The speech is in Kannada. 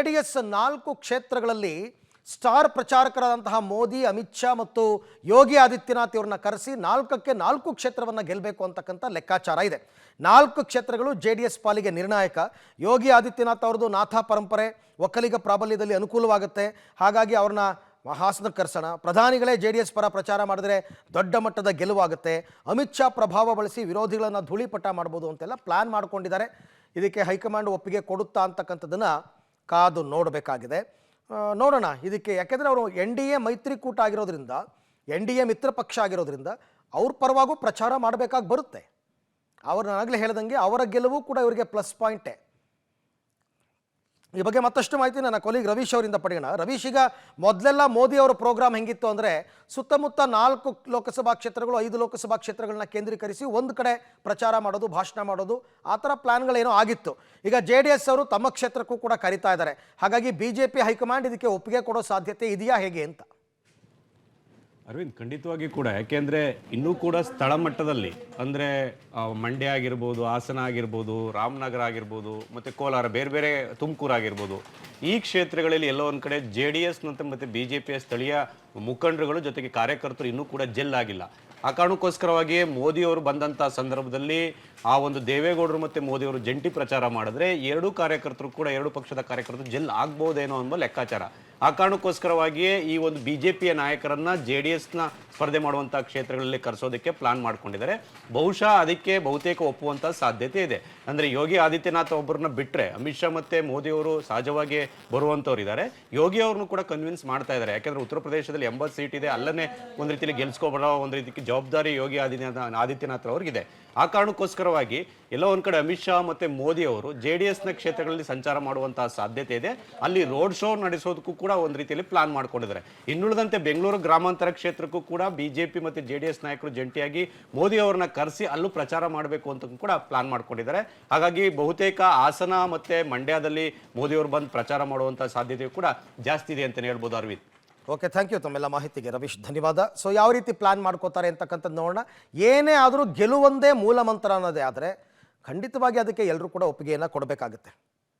JDS 4 ಕ್ಷೇತ್ರಗಳಲ್ಲಿ ಸ್ಟಾರ್ ಪ್ರಚಾರಕರಾದಂತಹ ಮೋದಿ, ಅಮಿತ್ ಶಾ ಮತ್ತು ಯೋಗಿ ಆದಿತ್ಯನಾಥ್ ಇವರನ್ನ ಕರೆಸಿ 4ಕ್ಕೆ 4 ಕ್ಷೇತ್ರವನ್ನು ಗೆಲ್ಲಬೇಕು ಅಂತಕ್ಕಂಥ ಲೆಕ್ಕಾಚಾರ ಇದೆ. 4 ಕ್ಷೇತ್ರಗಳು JDS ಪಾಲಿಗೆ ನಿರ್ಣಾಯಕ. ಯೋಗಿ ಆದಿತ್ಯನಾಥ್ ಅವರದು ನಾಥಾ ಪರಂಪರೆ, ಒಕ್ಕಲಿಗ ಪ್ರಾಬಲ್ಯದಲ್ಲಿ ಅನುಕೂಲವಾಗುತ್ತೆ. ಹಾಗಾಗಿ ಅವ್ರನ್ನ ಹಾಸನಕ್ಕೆ ಕರೆಸೋಣ. ಪ್ರಧಾನಿಗಳೇ JDS ಪರ ಪ್ರಚಾರ ಮಾಡಿದ್ರೆ ದೊಡ್ಡ ಮಟ್ಟದ ಗೆಲುವಾಗುತ್ತೆ. ಅಮಿತ್ ಶಾ ಪ್ರಭಾವ ಬಳಸಿ ವಿರೋಧಿಗಳನ್ನು ಧೂಳಿಪಟ ಮಾಡ್ಬೋದು ಅಂತೆಲ್ಲ ಪ್ಲಾನ್ ಮಾಡ್ಕೊಂಡಿದ್ದಾರೆ. ಇದಕ್ಕೆ ಹೈಕಮಾಂಡ್ ಒಪ್ಪಿಗೆ ಕೊಡುತ್ತಾ ಅಂತಕ್ಕಂಥದ್ದನ್ನು ಕಾದು ನೋಡಬೇಕಾಗಿದೆ. ನೋಡೋಣ ಇದಕ್ಕೆ. ಯಾಕೆಂದರೆ ಅವರು NDA ಮೈತ್ರಿಕೂಟ ಆಗಿರೋದ್ರಿಂದ, NDA ಮಿತ್ರ ಪಕ್ಷ ಆಗಿರೋದ್ರಿಂದ ಅವ್ರ ಪರವಾಗೂ ಪ್ರಚಾರ ಮಾಡಬೇಕಾಗಿ ಬರುತ್ತೆ. ಅವರು ನಾನಾಗಲೇ ಹೇಳ್ದಂಗೆ ಅವರ ಗೆಲುವು ಕೂಡ ಇವರಿಗೆ ಪ್ಲಸ್ ಪಾಯಿಂಟೇ. ಈ ಬಗ್ಗೆ ಮತ್ತಷ್ಟು ಮಾಹಿತಿ ನನ್ನ ಕೊಲೀಗ್ ರವೀಶ್ ಅವರಿಂದ ಪಡೆಯೋಣ. ರವೀಶ್, ಈಗ ಮೊದಲೆಲ್ಲ ಮೋದಿ ಅವರ ಪ್ರೋಗ್ರಾಮ್ ಹೆಂಗಿತ್ತು ಅಂದರೆ ಸುತ್ತಮುತ್ತ 4 ಲೋಕಸಭಾ ಕ್ಷೇತ್ರಗಳು, 5 ಲೋಕಸಭಾ ಕ್ಷೇತ್ರಗಳನ್ನ ಕೇಂದ್ರೀಕರಿಸಿ ಒಂದು ಕಡೆ ಪ್ರಚಾರ ಮಾಡೋದು, ಭಾಷಣ ಮಾಡೋದು, ಆ ಥರ ಪ್ಲಾನ್ಗಳೇನೋ ಆಗಿತ್ತು. ಈಗ JDS ಅವರು ತಮ್ಮ ಕ್ಷೇತ್ರಕ್ಕೂ ಕೂಡ ಕರೀತಾ ಇದ್ದಾರೆ. ಹಾಗಾಗಿ BJP ಹೈಕಮಾಂಡ್ ಇದಕ್ಕೆ ಒಪ್ಪಿಗೆ ಕೊಡೋ ಸಾಧ್ಯತೆ ಇದೆಯಾ ಹೇಗೆ ಅಂತ? ಅರವಿಂದ್, ಖಂಡಿತವಾಗಿ ಕೂಡ. ಯಾಕೆಂದರೆ ಇನ್ನೂ ಕೂಡ ಸ್ಥಳ ಮಟ್ಟದಲ್ಲಿ ಅಂದರೆ ಮಂಡ್ಯ ಆಗಿರ್ಬೋದು, ಹಾಸನ ಆಗಿರ್ಬೋದು, ರಾಮನಗರ ಆಗಿರ್ಬೋದು, ಮತ್ತು ಕೋಲಾರ, ಬೇರೆ ಬೇರೆ ತುಮಕೂರು ಆಗಿರ್ಬೋದು, ಈ ಕ್ಷೇತ್ರಗಳಲ್ಲಿ ಎಲ್ಲೋ ಒಂದು ಕಡೆ JDS ಮತ್ತು BJPಯ ಸ್ಥಳೀಯ ಮುಖಂಡರುಗಳು ಜೊತೆಗೆ ಕಾರ್ಯಕರ್ತರು ಇನ್ನೂ ಕೂಡ ಜೆಲ್ ಆಗಿಲ್ಲ. ಆ ಕಾರಣಕ್ಕೋಸ್ಕರವಾಗಿಯೇ ಮೋದಿಯವರು ಬಂದಂಥ ಸಂದರ್ಭದಲ್ಲಿ ಆ ಒಂದು ದೇವೇಗೌಡರು ಮತ್ತು ಮೋದಿಯವರು ಜಂಟಿ ಪ್ರಚಾರ ಮಾಡಿದ್ರೆ ಎರಡೂ ಕಾರ್ಯಕರ್ತರು ಕೂಡ, ಎರಡು ಪಕ್ಷದ ಕಾರ್ಯಕರ್ತರು ಜೆಲ್ ಆಗ್ಬೋದೇನೋ ಅನ್ನೋ ಲೆಕ್ಕಾಚಾರ. ಆ ಕಾರಣಕ್ಕೋಸ್ಕರವಾಗಿಯೇ ಈ ಒಂದು BJPಯ ನಾಯಕರನ್ನ JDSನ ಸ್ಪರ್ಧೆ ಮಾಡುವಂಥ ಕ್ಷೇತ್ರಗಳಲ್ಲಿ ಕರೆಸೋದಕ್ಕೆ ಪ್ಲಾನ್ ಮಾಡ್ಕೊಂಡಿದ್ದಾರೆ. ಬಹುಶಃ ಅದಕ್ಕೆ ಬಹುತೇಕ ಒಪ್ಪುವಂಥ ಸಾಧ್ಯತೆ ಇದೆ. ಅಂದರೆ ಯೋಗಿ ಆದಿತ್ಯನಾಥ್ ಒಬ್ಬರನ್ನ ಬಿಟ್ಟರೆ ಅಮಿತ್ ಶಾ ಮತ್ತು ಮೋದಿಯವರು ಸಹಜವಾಗಿ ಬರುವಂಥವ್ರು ಇದ್ದಾರೆ. ಯೋಗಿ ಅವ್ರನ್ನೂ ಕೂಡ ಕನ್ವಿನ್ಸ್ ಮಾಡ್ತಾ ಇದ್ದಾರೆ. ಯಾಕೆಂದರೆ ಉತ್ತರ ಪ್ರದೇಶದಲ್ಲಿ 80 ಸೀಟ್ ಇದೆ, ಅಲ್ಲೇ ಒಂದು ರೀತಿಯಲ್ಲಿ ಗೆಲ್ಸ್ಕೊಬರೋ ಒಂದು ರೀತಿ ಜವಾಬ್ದಾರಿ ಯೋಗಿ ಆದಿತ್ಯನಾಥ್ ಅವ್ರಿಗಿದೆ. ಆ ಕಾರಣಕ್ಕೋಸ್ಕರವಾಗಿ ಎಲ್ಲೋ ಒಂದು ಕಡೆ ಅಮಿತ್ ಶಾ ಮತ್ತು ಮೋದಿ ಅವರು JDSನ ಕ್ಷೇತ್ರಗಳಲ್ಲಿ ಸಂಚಾರ ಮಾಡುವಂತಹ ಸಾಧ್ಯತೆ ಇದೆ. ಅಲ್ಲಿ ರೋಡ್ ಶೋ ನಡೆಸೋದಕ್ಕೂ ಕೂಡ ಒಂದು ರೀತಿಯಲ್ಲಿ ಪ್ಲಾನ್ ಮಾಡ್ಕೊಂಡಿದ್ದಾರೆ. ಇನ್ನುಳಿದಂತೆ ಬೆಂಗಳೂರು ಗ್ರಾಮಾಂತರ ಕ್ಷೇತ್ರಕ್ಕೂ ಕೂಡ BJP ಮತ್ತು JDS ನಾಯಕರು ಜಂಟಿಯಾಗಿ ಮೋದಿ ಅವರನ್ನ ಕರೆಸಿ ಅಲ್ಲೂ ಪ್ರಚಾರ ಮಾಡಬೇಕು ಅಂತ ಕೂಡ ಪ್ಲಾನ್ ಮಾಡ್ಕೊಂಡಿದ್ದಾರೆ. ಹಾಗಾಗಿ ಬಹುತೇಕ ಹಾಸನ ಮತ್ತು ಮಂಡ್ಯದಲ್ಲಿ ಮೋದಿ ಅವರು ಬಂದು ಪ್ರಚಾರ ಮಾಡುವಂಥ ಸಾಧ್ಯತೆಯೂ ಕೂಡ ಜಾಸ್ತಿ ಇದೆ ಅಂತಲೇ ಹೇಳ್ಬೋದು. ಅರವಿಂದ್, ಓಕೆ, ಥ್ಯಾಂಕ್ ಯು ತಮ್ಮೆಲ್ಲ ಮಾಹಿತಿಗೆ ರವೀಶ್, ಧನ್ಯವಾದ. ಸೊ ಯಾವ ರೀತಿ ಪ್ಲಾನ್ ಮಾಡ್ಕೋತಾರೆ ಅಂತಕ್ಕಂಥದ್ದು ನೋಡೋಣ. ಏನೇ ಆದರೂ ಗೆಲುವೊಂದೇ ಮೂಲ ಮಂತ್ರ ಅನ್ನೋದೇ ಆದರೆ ಖಂಡಿತವಾಗಿ ಅದಕ್ಕೆ ಎಲ್ಲರೂ ಕೂಡ ಒಪ್ಪಿಗೆಯನ್ನು ಕೊಡಬೇಕಾಗುತ್ತೆ.